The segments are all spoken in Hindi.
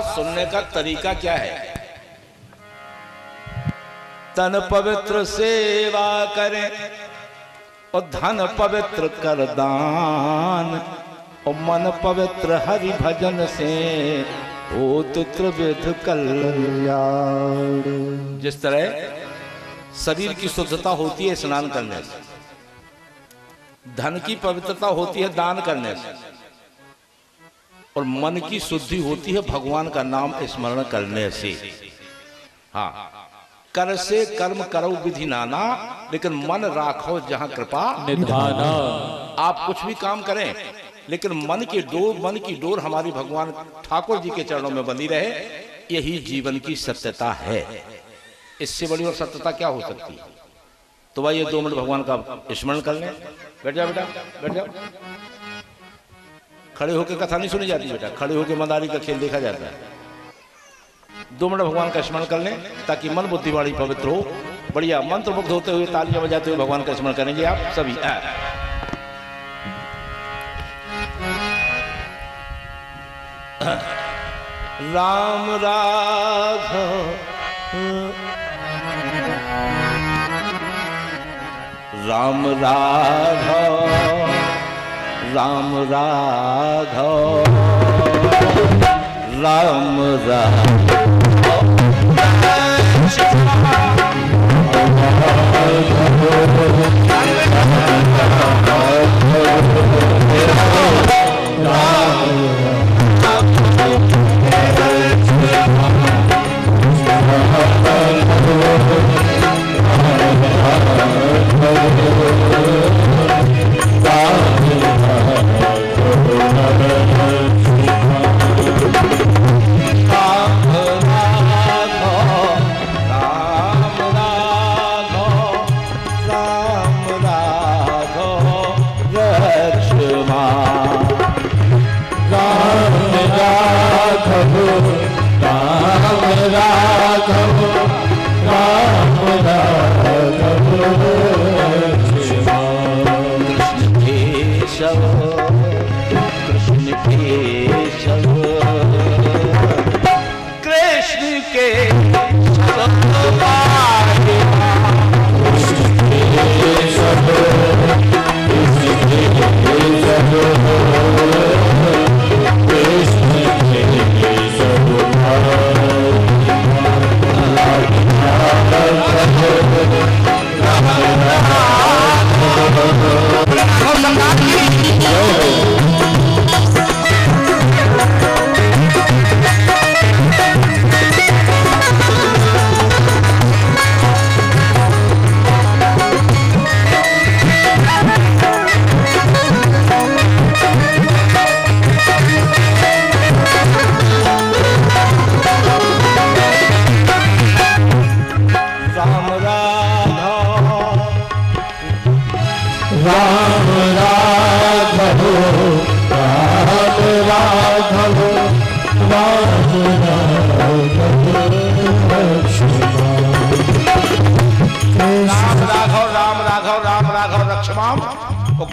सुनने का तरीका क्या है? तन पवित्र सेवा करें और धन पवित्र कर दान और मन पवित्र हरि भजन से होत त्रिविध कल्याण। जिस तरह शरीर की शुद्धता होती है स्नान करने से, धन की पवित्रता होती है दान करने से, और मन की शुद्धि होती है भगवान का नाम स्मरण करने से। हाँ, कर से कर्म करो विधि नाना, लेकिन मन राखो जहां कृपा निधाना। आप कुछ भी काम करें, लेकिन मन की डोर हमारी भगवान ठाकुर जी के चरणों में बनी रहे, यही जीवन की सत्यता है। इससे बड़ी और सत्यता क्या हो सकती है? तो भाई ये 2 मिनट भगवान का स्मरण कर लें। बैठ जाओ बेटा, बैठ जाओ। खड़े होकर कथा नहीं सुनी जाती बेटा, खड़े होकर मदारी का खेल देखा जाता है। 2 मिनट भगवान का स्मरण कर लें ताकि मन बुद्धि वाणी पवित्र हो। बढ़िया मंत्र मुग्ध होते हुए तालियां बजाते हुए भगवान का स्मरण करेंगे आप सभी। राम राघव राम राघव राम राघव राम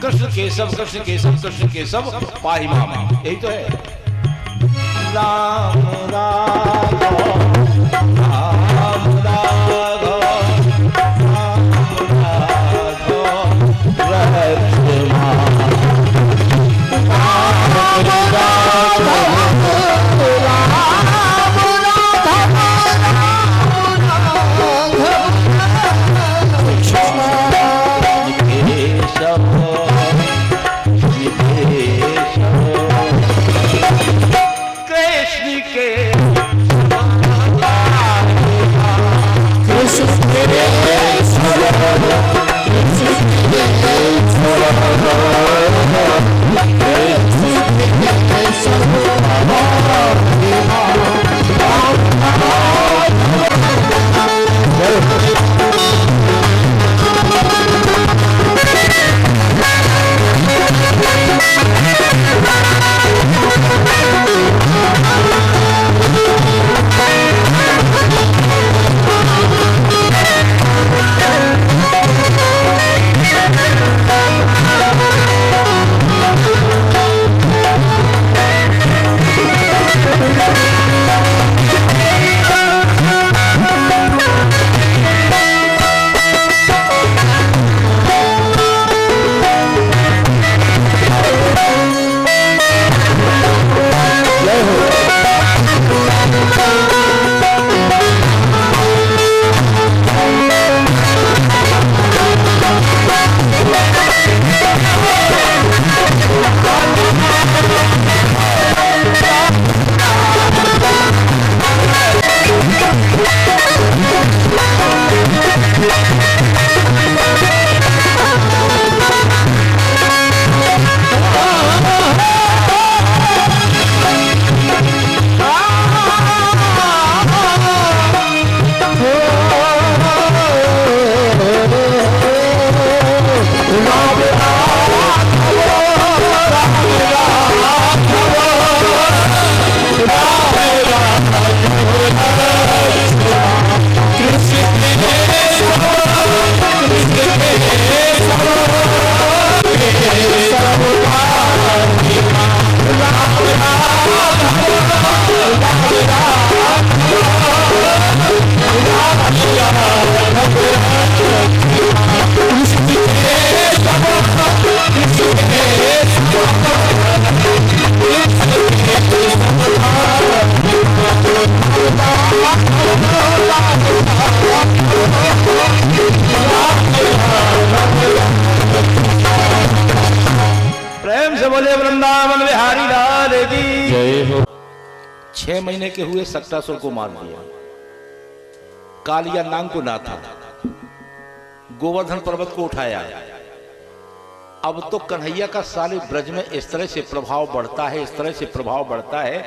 कृष्ण केशव कृष्ण केशव पाहि माम। यही तो है। राम राघव राम राघव राम कृष्ण के 6 महीने के हुए सक्टासुर को मार दिया, कालिया नांग को नाथा, गोवर्धन पर्वत को उठाया। अब तो कन्हैया का सारे ब्रज में इस तरह से प्रभाव बढ़ता है, इस तरह से प्रभाव बढ़ता है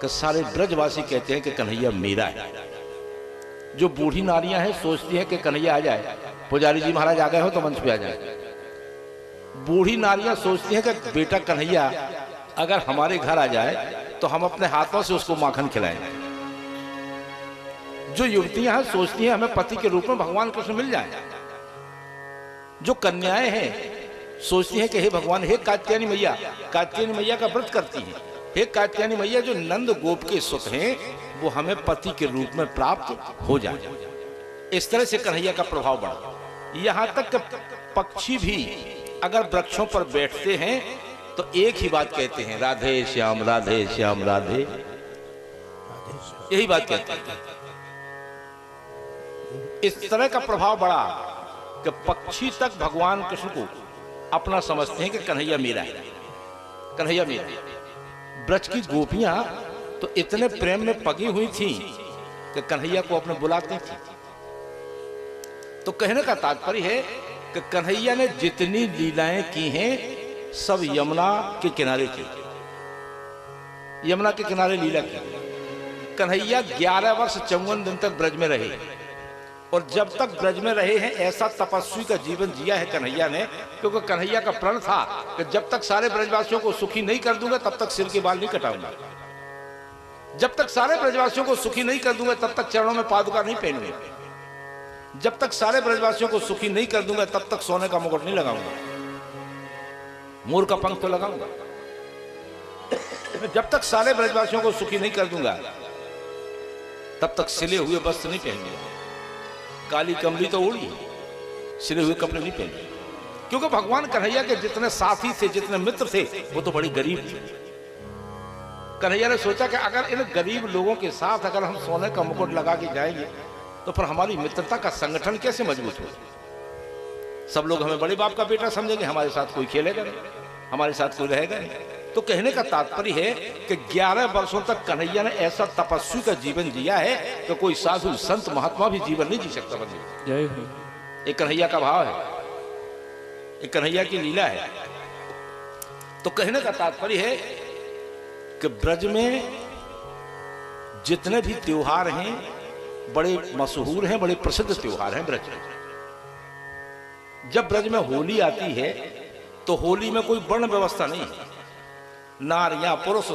कि सारे ब्रजवासी कहते हैं कि कन्हैया मेरा है। जो बूढ़ी नारियां हैं सोचती हैं कि कन्हैया आ जाए, पुजारी जी महाराज आ गए हो तो मंच पे आ जाए। बूढ़ी नारियां सोचती हैं कि बेटा कन्हैया अगर हमारे घर आ जाए तो हम अपने हाथों से उसको माखन खिलाएं। जो युवतियां हैं सोचती हैं हमें पति के रूप में भगवान कृष्ण मिल जाए। जो कन्याएं हैं सोचती हैं कि हे भगवान, हे कात्यायनी मैया, कात्यायनी मैया का व्रत करती हैं, हे कात्यायनी मैया जो नंद गोप के सुत हैं वो हमें पति के रूप में प्राप्त हो जाए। इस तरह से कन्हैया का प्रभाव बढ़ा। यहां तक कि पक्षी भी अगर वृक्षों पर बैठते हैं तो एक ही बात कहते हैं, राधे श्याम राधे श्याम राधे, यही बात कहते हैं। इस तरह का प्रभाव बढ़ा कि पक्षी तक भगवान कृष्ण को अपना समझते हैं कि कन्हैया मेरा है, कन्हैया मेरा है। ब्रज की गोपियां तो इतने प्रेम में पगी हुई थी कि कन्हैया को अपने बुलाती थी। तो कहने का तात्पर्य है कि कन्हैया ने जितनी लीलाएं की हैं सब यमुना के किनारे की, यमुना के किनारे लीला की। कन्हैया 11 वर्ष 54 दिन तक ब्रज में रहे और जब तक ब्रज में रहे हैं ऐसा तपस्वी का जीवन जिया है कन्हैया ने, क्योंकि कन्हैया का प्रण था कि जब तक सारे ब्रजवासियों को सुखी नहीं कर दूंगा तब तक सिर के बाल नहीं कटाऊंगा, जब तक सारे ब्रजवासियों को सुखी नहीं कर दूंगा तब तक चरणों में पादुका नहीं पहनूंगा, जब तक सारे ब्रजवासियों को सुखी नहीं कर दूंगा तब तक सोने का मुकुट नहीं लगाऊंगा, मोर का पंख तो लगाऊंगा, जब तक सारे ब्रजवासियों को सुखी नहीं कर दूंगा तब तक सिले हुए वस्त्र नहीं पहनूंगा, काली कमली तो उड़ी, सिले हुए कपड़े नहीं पहने। क्योंकि भगवान कन्हैया के जितने साथी थे, जितने मित्र थे, वो तो बड़ी गरीब थे। कन्हैया ने सोचा कि अगर इन गरीब लोगों के साथ अगर हम सोने का मुकुट लगा के जाएंगे तो फिर हमारी मित्रता का संगठन कैसे मजबूत हो। सब लोग हमें बड़े बाप का बेटा समझेंगे, हमारे साथ कोई खेलेगा नहीं, हमारे साथ कोई रहेगा नहीं। तो कहने का तात्पर्य है कि 11 वर्षों तक कन्हैया ने ऐसा तपस्वी का जीवन जिया है कि कोई साधु संत महात्मा भी जीवन नहीं जी सकता। जय हो। एक कन्हैया का भाव है, एक कन्हैया की लीला है। तो कहने का तात्पर्य है कि ब्रज में जितने भी त्योहार हैं बड़े मशहूर हैं, बड़े प्रसिद्ध त्योहार हैं ब्रज में। जब ब्रज में होली आती है तो होली में कोई वर्ण व्यवस्था नहीं है, नारियां पुरुष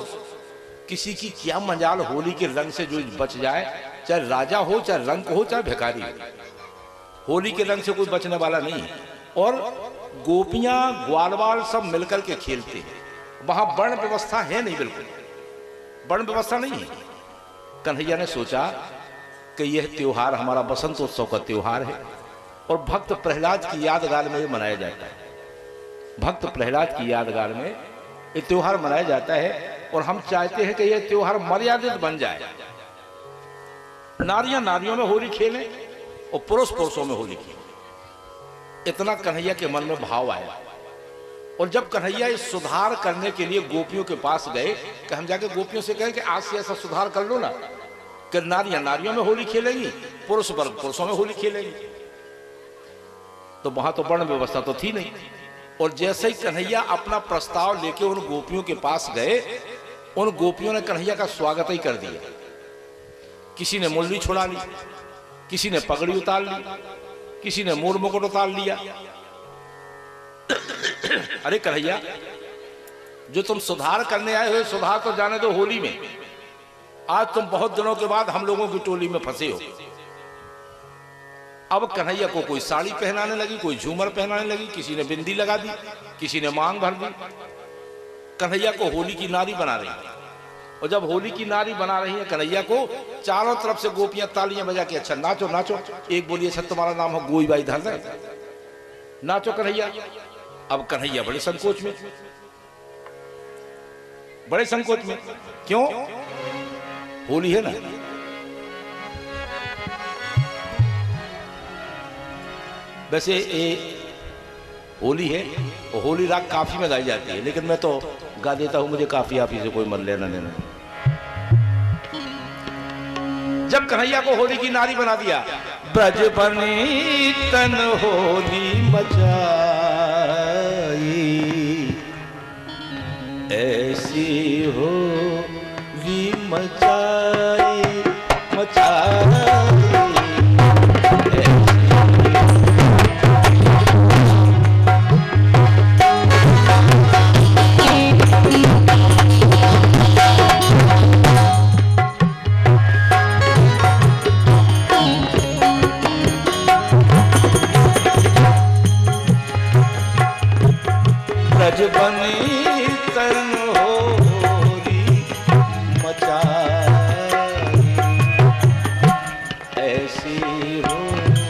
किसी की क्या मजाल होली के रंग से जो बच जाए, चाहे राजा हो, चाहे रंग हो, चाहे भिखारी हो, होली के रंग से कोई बचने वाला नहीं है। और गोपियां ग्वालवाल सब मिलकर के खेलते हैं, वहां वर्ण व्यवस्था है नहीं, बिल्कुल वर्ण व्यवस्था नहीं है। कन्हैया ने सोचा कि यह त्योहार हमारा बसंतोत्सव का त्योहार है और भक्त प्रहलाद की यादगार में मनाया जाता है। भक्त प्रहलाद की यादगार में ये त्योहार मनाया जाता है और हम चाहते हैं कि यह त्योहार मर्यादित बन जाए। नारियां नारियों में होली खेलें और पुरुष पुरुषों में होली खेलें। इतना कन्हैया के मन में भाव आया। और जब कन्हैया इस सुधार करने के लिए गोपियों के पास गए कि हम जाके गोपियों से कहें कि आज से ऐसा सुधार कर लो ना कि नारियां नारियों में होली खेलेंगी, पुरुष वर्ग पुरुषों में होली खेलेंगी, तो वहां तो वर्ण व्यवस्था तो थी नहीं। और जैसे ही कन्हैया अपना प्रस्ताव लेके उन गोपियों के पास गए, उन गोपियों ने कन्हैया का स्वागत ही कर दिया। किसी ने मुरली छुड़ा ली, किसी ने पगड़ी उतार ली, किसी ने मोर मुकुट उतार लिया। अरे कन्हैया, जो तुम सुधार करने आए हो सुधार तो जाने दो होली में। आज तुम बहुत दिनों के बाद हम लोगों की टोली में फंसे हो। अब कन्हैया को कोई साड़ी पहनाने लगी, कोई झूमर पहनाने लगी, किसी ने बिंदी लगा दी, किसी ने मांग भर दी। कन्हैया को होली की नारी बना रही है। और जब होली की नारी बना रही है कन्हैया को, चारों तरफ से गोपियां तालियां बजा के अच्छा नाचो नाचो। एक बोलिए अच्छा तुम्हारा नाम हो गोई बाई धर, नाचो कन्हैया। अब कन्हैया बड़े संकोच में, बड़े संकोच में। क्यों? होली है ना। वैसे ये होली है और होली राग काफी में गाई जाती है, लेकिन मैं तो गा देता हूं, मुझे काफी आप से कोई मन लेना देना। जब कन्हैया को होली की नारी बना दिया, ब्रज बनी तन होली मचाई, ऐसी होली मचाई मचाई। ब्रज बनी तन होली मचाई, ऐसी होली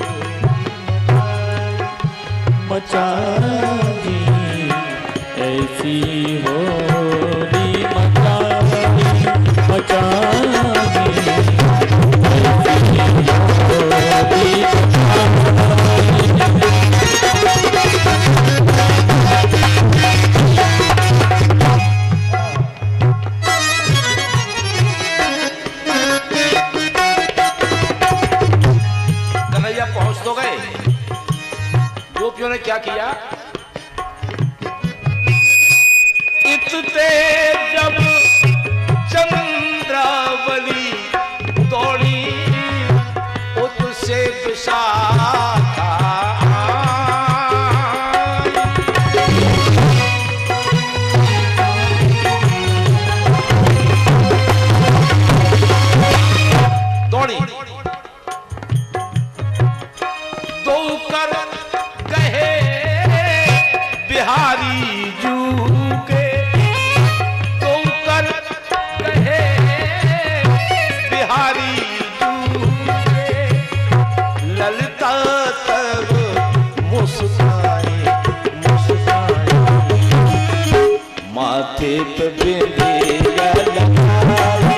मचाई, ऐसी होली मचाई मचाई, ऐसी होली पहुंच तो गए। गोपियों ने क्या किया, इतने जब चंद्रावली दौड़ी उससे विशाखा, दौड़ी दो कर कहे बिहारी जू के, दो कर कहे बिहारी जू के, ललिता तब मुस्काए मुस्काए, माथे पे बिंदिया लगाई,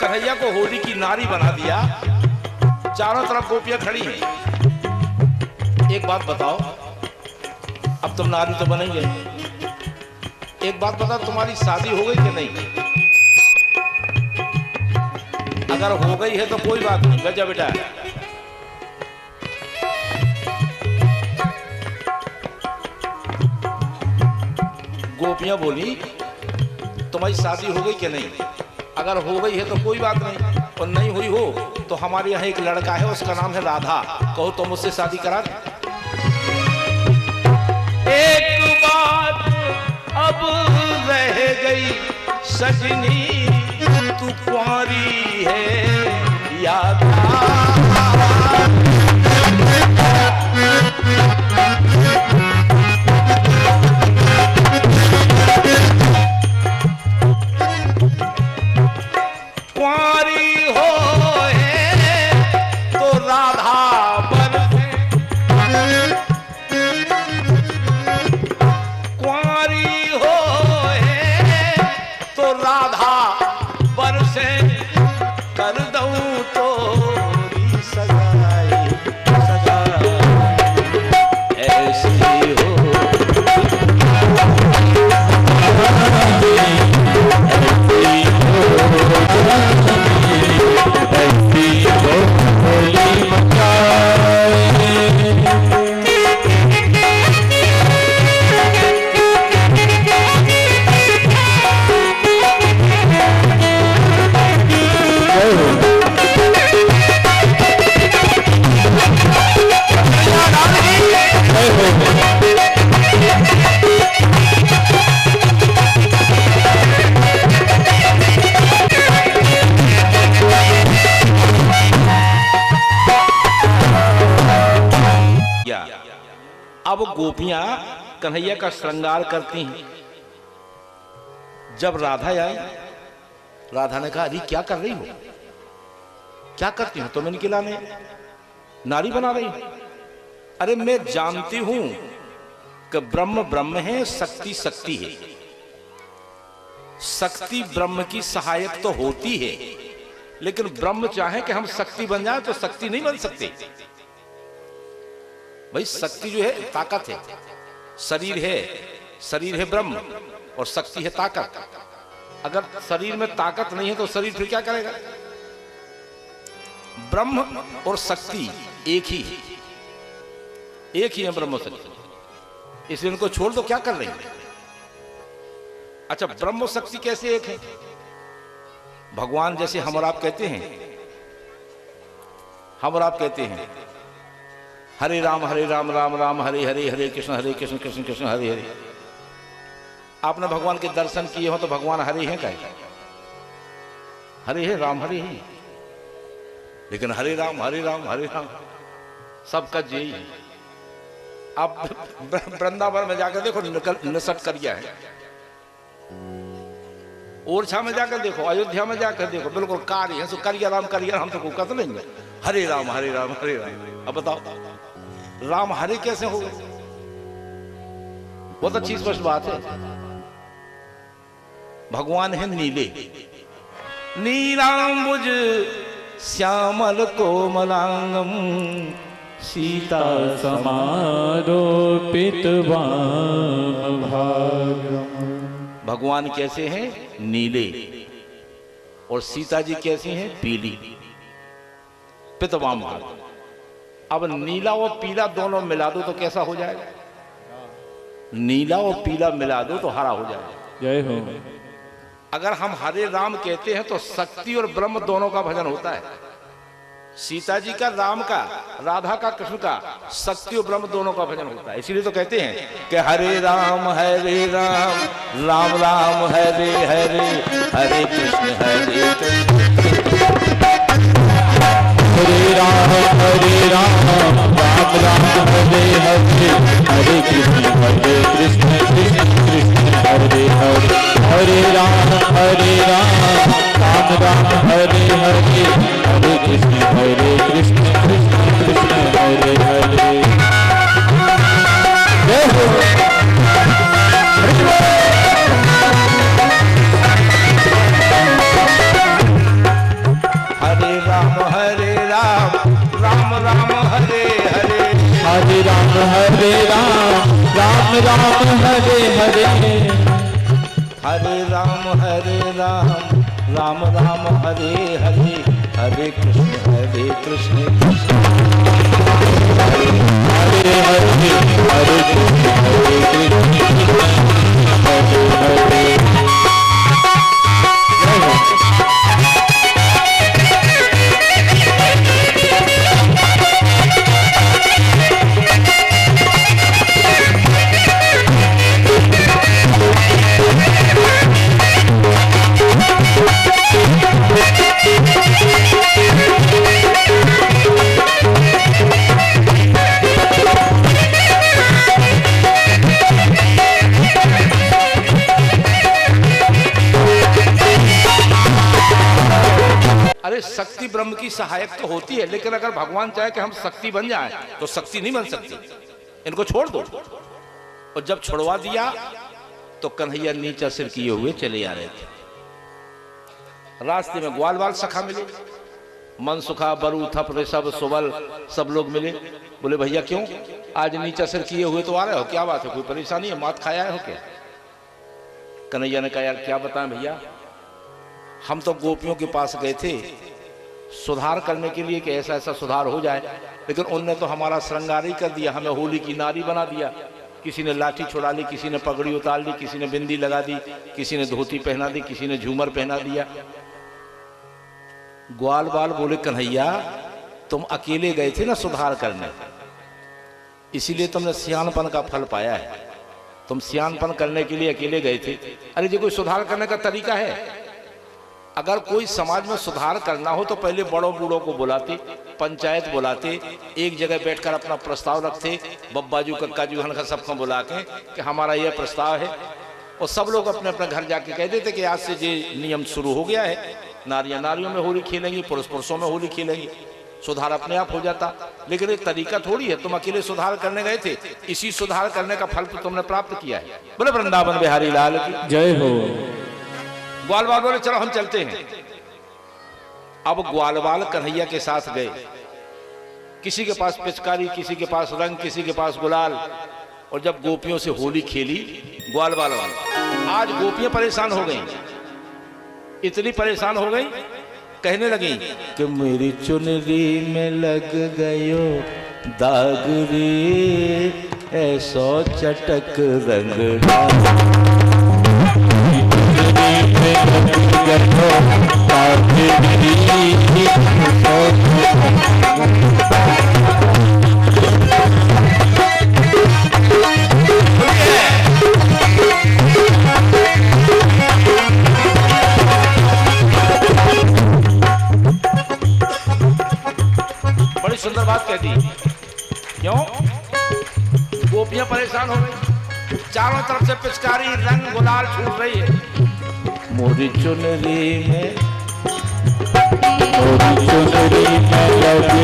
कन्हैया को होली की नारी बना दिया, चारों तरफ गोपियां खड़ी हैं। एक बात बताओ, अब तुम नारी तो बनेंगे, एक बात बताओ, तुम्हारी शादी हो गई कि नहीं? अगर हो गई है तो कोई बात नहीं, गजा बेटा। गोपियां बोली तुम्हारी शादी हो गई कि नहीं? अगर हो गई है तो कोई बात नहीं, और नहीं हुई हो तो हमारे यहाँ एक लड़का है, उसका नाम है राधा, कहो तो मुझसे शादी करा दे। एक बात अब रह गई सजनी, तू कुंवारी है याद, कुंवारी हो है तो राधा बरसे, कुंवारी हो है तो राधा अब गोपियां कन्हैया का श्रृंगार करती हैं। जब राधा आई, राधा ने कहा, अरे क्या कर रही हो, क्या करती हो तुम इनके लाने, नारी बना रही हो? अरे मैं जानती हूं कि ब्रह्म ब्रह्म है, शक्ति शक्ति है। शक्ति ब्रह्म की सहायक तो होती है, लेकिन ब्रह्म चाहे कि हम शक्ति बन जाए तो शक्ति नहीं बन सकते। भाई शक्ति जो है ताकत है, शरीर है ब्रह्म और शक्ति है ताकत। अगर शरीर में ताकत नहीं है तो शरीर फिर क्या करेगा? ब्रह्म और शक्ति एक ही है ब्रह्म शक्ति, इसलिए इनको छोड़ दो, क्या कर रही है? अच्छा, ब्रह्म और शक्ति कैसे एक है? भगवान जैसे हम और आप कहते हैं, हरे राम राम राम हरे हरे, हरे कृष्ण कृष्ण कृष्ण हरे हरे। आपने भगवान के दर्शन किए हो तो भगवान हरे हैं क्या? हरे हैं, राम हरे हैं, लेकिन हरे राम सबका जय है। आप वृंदावन में जाकर देखो, निसट करिया है, ओरछा में जाकर देखो, अयोध्या में जाकर देखो, बिल्कुल कार्य है, सो करिया राम हम तो कोई कत नहीं है। हरे राम अब बताओ राम हरे कैसे हो गए? बहुत अच्छी स्पष्ट बात है। भगवान है नीले, नीलांबुज श्यामल कोमलांगम, सीता समारोपित वाम भागम। भगवान कैसे हैं? नीले। और सीता जी कैसी हैं? पीली, पितवाम भाग। अब नीला और पीला दोनों मिला दो तो कैसा हो जाएगा? नीला और पीला मिला दो तो हरा हो जाएगा। जय हो। अगर हम हरे राम कहते हैं तो शक्ति और ब्रह्म दोनों का भजन होता है। सीता जी का, राम का, राधा का, कृष्ण का, शक्ति और ब्रह्म दोनों का भजन होता है। इसीलिए तो कहते हैं कि हरे राम राम राम हरे हरे, हरे कृष्ण हरे राम राम राम हरे हरे, हरे कृष्ण कृष्ण कृष्ण हरे हरे। हरे राम राम राम हरे हरे, हरे कृष्ण कृष्ण कृष्ण हरे हरे। जय हो। हरे राम राम राम हरे हरे, हरे राम राम राम हरे हरे। हरे राम राम राम हरे हरे, हरे कृष्ण कृष्ण हरे हरे, हरे कृष्ण कृष्ण हरे हरे। अरे शक्ति ब्रह्म की सहायक तो होती है, लेकिन अगर भगवान चाहे कि हम शक्ति बन जाएं तो शक्ति नहीं बन सकती। इनको छोड़ दो। और जब छोड़वा दिया तो कन्हैया नीचा सिर किए हुए चले आ रहे थे। रास्ते में ग्वाल बाल सखा मिले, मनसुखा, बरू, थप, ऋषभ, सुबल सब लोग मिले। बोले भैया क्यों आज नीचा सिर किए हुए तो आ रहे हो, क्या बात है, कोई परेशानी है, मात खाया हो क्या? कन्हैया ने कहा यार क्या बताएं भैया, हम तो गोपियों के पास गए थे सुधार करने के लिए कि ऐसा ऐसा सुधार हो जाए, लेकिन उनने तो हमारा श्रृंगार ही कर दिया, हमें होली की नारी बना दिया। किसी ने लाठी छुड़ा ली, किसी ने पगड़ी उतार ली, किसी ने बिंदी लगा दी, किसी ने धोती पहना दी, किसी ने झूमर पहना दिया। ग्वाल बाल बोले कन्हैया तुम अकेले गए थे ना सुधार करने, इसीलिए तुमने सियानपन का फल पाया है। तुम सियानपन करने के लिए अकेले गए थे। अरे जी कोई सुधार करने का तरीका है? अगर कोई समाज में सुधार करना हो तो पहले बड़ों बूढ़ों को बुलाते, पंचायत बुलाते, एक जगह बैठकर अपना प्रस्ताव रखते, बब्बाजू कक्काजू हनखा सबको बुला के कि हमारा यह प्रस्ताव है, और सब लोग अपने अपने घर जाके कह देते कि आज से ये नियम शुरू हो गया है, नारियां नारियों में होली खेलेंगी, पुरुष पुरुषों में होली खेलेंगी, सुधार अपने आप हो जाता। लेकिन एक तरीका थोड़ी है, तुम अकेले सुधार करने गए थे, इसी सुधार करने का फल तो तुमने प्राप्त किया है। बोले वृंदावन बिहारी लाल की जय हो। ग्वालवाल बोले चलो हम चलते हैं। अब ग्वालवाल कन्हैया के साथ गए, किसी के पास पिचकारी, किसी के पास रंग, किसी के पास गुलाल, और जब गोपियों से होली खेली ग्वालवाल वाले, आज गोपियां परेशान हो गई, इतनी परेशान हो गई, कहने लगी कि मेरी चुनरी में लग गयो दाग रे, ऐसो चटक रंग बड़ी सुंदर बात कह दी। क्यों? गोपियां परेशान हो गई, चारों तरफ से पिचकारी रंग गुलाल छूट रही है। मोरी चुनरी में लग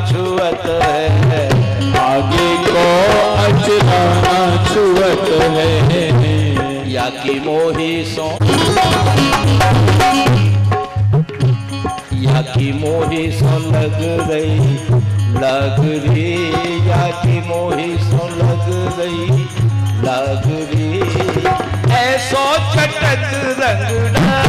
छुअत है, आगे को अचराना छुअत है, या की मोही सो, या की मोही सो लग रही, लग रही, या की मोही सो लग रही, लग रही, ऐसो चटक रंगना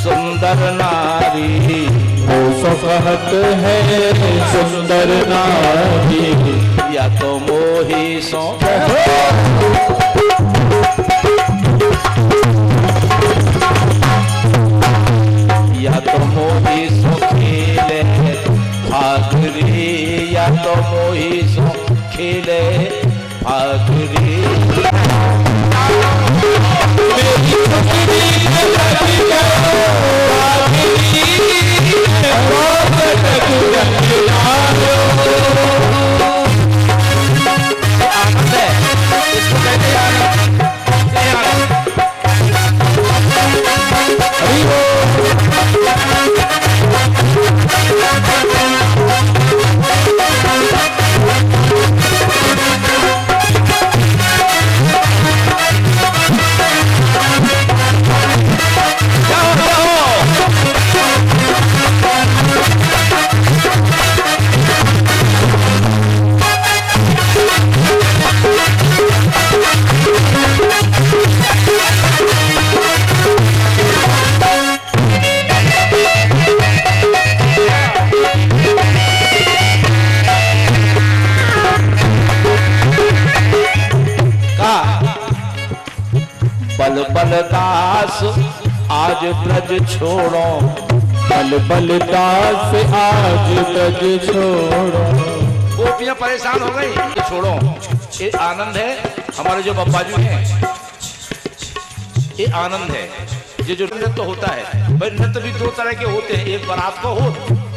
सुंदर नारी, वो सो कहत है सुंदर नारी, या तो मोही सो या तो मोही सो खेले फागरी, या तो मोही सो खेले फागरी। बल बलदास आज ब्रज छोड़ो, बल बलदास आज ब्रज छोड़ो। गोपियां परेशान हो गई तो छोड़ो। ये आनंद है हमारे जो बब्बाजू हैं, ये आनंद है। ये जो नृत्य होता है, भाई नृत्य भी दो तरह के होते हैं, एक बारात का हो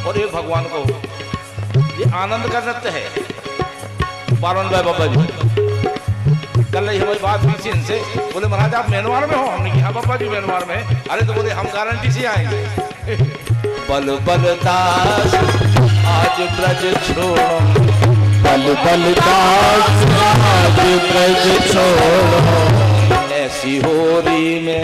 और एक भगवान का हो। ये आनंद का नृत्य है। बारन भाई बाबा जी कल हमारी बात हुई थी इनसे, बोले महाराज आप मैनवार में हो? हमने कहा बाबा जी मैनवार में। अरे तो बोले हम गारंटी से आएंगे। बल बलदास आज ब्रज छोड़ो, बल बलदास आज ब्रज छोड़ो, ऐसी होरी में